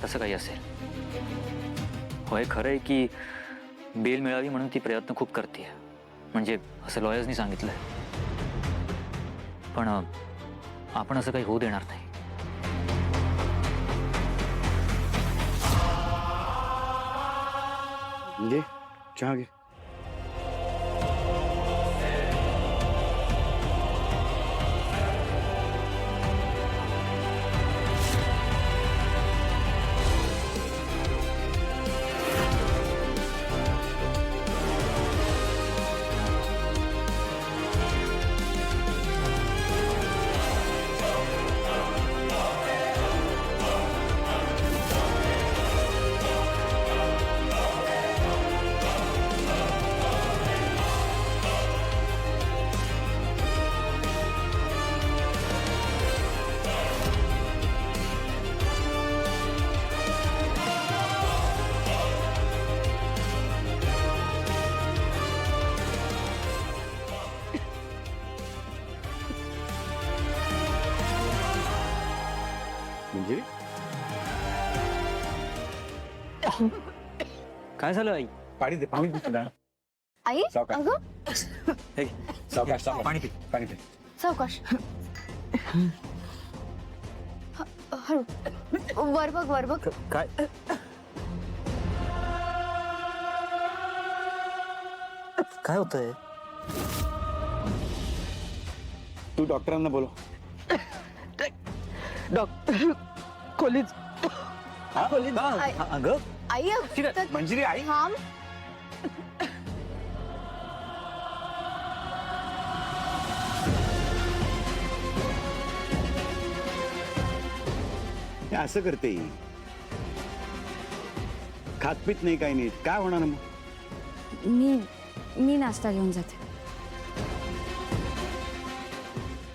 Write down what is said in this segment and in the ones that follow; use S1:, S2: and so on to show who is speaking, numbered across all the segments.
S1: तसं काही असेल. होय खरं आहे की बेल मिळावी म्हणून ती प्रयत्न खूप करते, म्हणजे असं लॉयर्सनी सांगितलंय. पण आपण असं काही होऊ देणार नाही.
S2: म्हणजे चहा घे. म्हणजे
S1: काय झालं आई?
S2: पाणी दे, पाणी दे तुला.
S3: आई
S2: सावकाश.
S3: अगं
S1: हे
S2: सावकाश सावकाश.
S1: पाणी पी.
S2: पाणी दे.
S3: सावकाश. हळू. वर बघ वर बघ.
S1: काय काय होतंय?
S2: तू डॉक्टरांना बोलव.
S4: डॉक्टर खोलीत
S1: अगं
S3: आई तर
S2: मंजिरी आई.
S3: थांब.
S2: हे असं करते ही. खात पीत नाही काही नाही, काय होणार मग?
S3: मी नाश्ता घेऊन जाते.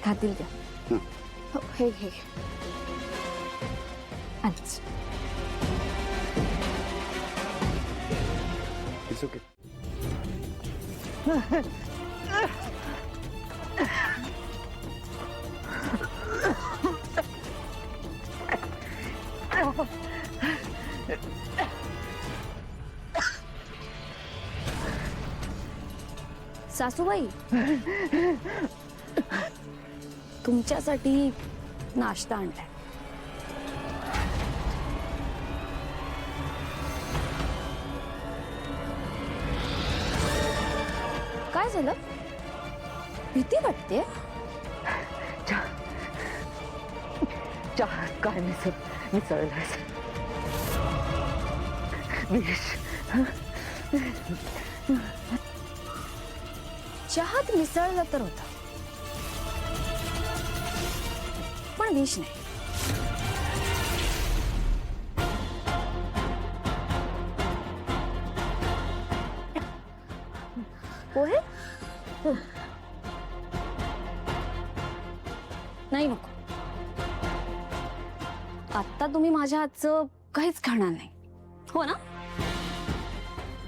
S3: खातील त्या.
S2: हं.
S3: हो, हे घे. अच्छा.
S2: It's okay.
S3: सासूबाई तुमच्यासाठी नाश्ता आणलाय. काय झालं? भीती वाटते?
S4: चहा काय मिसळलाय विष.
S3: चहात मिसळलं तर होतं, पण विष नाही. पोहे? नाही नको. आता तुम्ही माझ्या हातचं काहीच खाणार नाही, हो ना?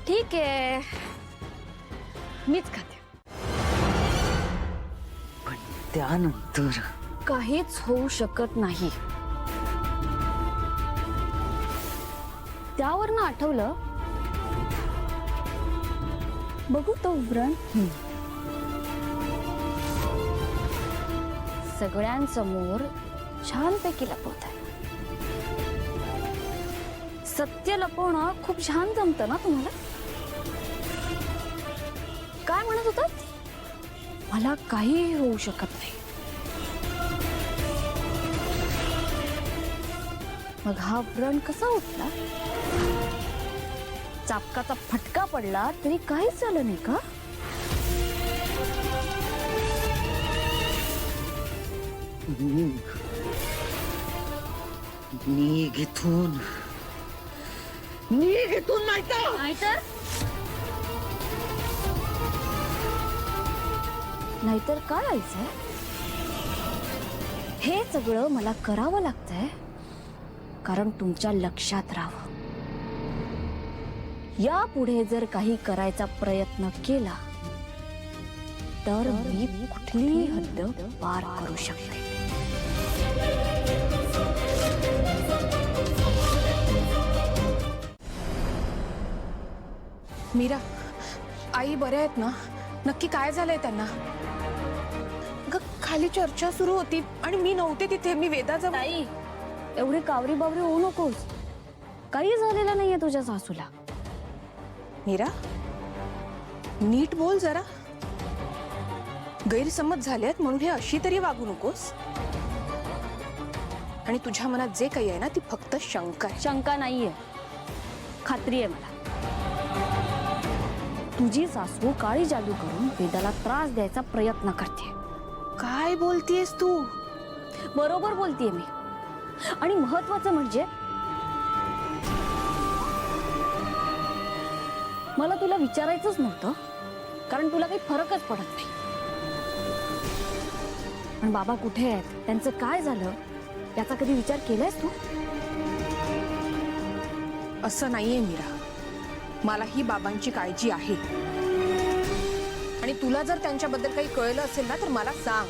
S3: ठीक आहे, मीच खाते.
S4: पण त्यानंतर
S3: काहीच होऊ शकत नाही. त्यावरनं आठवलं, बघू तो व्रण सगळ्यांसमोर छानपैकी लपवत आहे. सत्य लपवणं खूप छान जमतं ना तुम्हाला? काय म्हणत होतात? मला काहीही होऊ शकत नाही. मग हा व्रण कसा उठला? चापकाचा फटका पडला तरी काहीच झालं नाही का?
S4: निघ इथून
S3: नाहीतर नाहीतर काय आईचं? हे सगळं मला करावं लागतंय कारण तुमच्या लक्षात राहावं. यापुढे जर काही करायचा प्रयत्न केला तर मी कुठलीही हद्द पार करू शकते.
S5: मीरा, आई बऱ्या आहेत ना? नक्की काय झालंय त्यांना? खाली चर्चा सुरू होती आणि मी नव्हते तिथे. मी वेदाचा
S3: ताई, एवढी कावरी बावरी होऊ नकोस. काही झालेलं नाहीये तुझ्या सासूला.
S5: मीरा, नीट बोल जरा. गैरसमज झालेत म्हणून हे अशी तरी वागू नकोस. आणि तुझ्या मनात जे काही आहे ना ती फक्त शंका आहे.
S3: शंका नाहीये, खात्री आहे मला. तुझी सासू काळी जादू करून वेदाला त्रास द्यायचा प्रयत्न करते.
S5: काय बोलतीयस तू?
S3: बरोबर बोलतीये मी. आणि महत्वाचं म्हणजे मला तुला विचारायचंच नव्हतं, कारण तुला काही फरकच पडत नाही. पण बाबा कुठे आहेत, त्यांचं काय झालं याचा कधी विचार केलायस तू?
S5: असं नाहीये मीरा, मलाही बाबांची काळजी आहे. आणि तुला जर त्यांच्याबद्दल काही कळलं असेल ना तर मला सांग.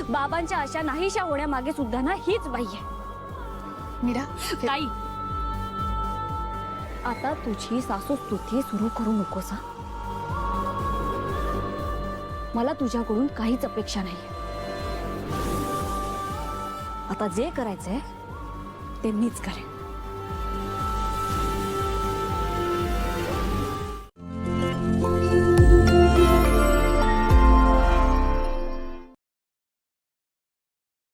S3: बाबांच्या आशा नाहीशा होण्यामागे सुद्धा ना हीच बाई आहे.
S5: मीरा,
S3: ताई, आता तुझी सासू स्तुती सुरू करू नकोस. मला तुझ्याकडून काहीच अपेक्षा नाही. आता जे करायचंय ते मीच करेन.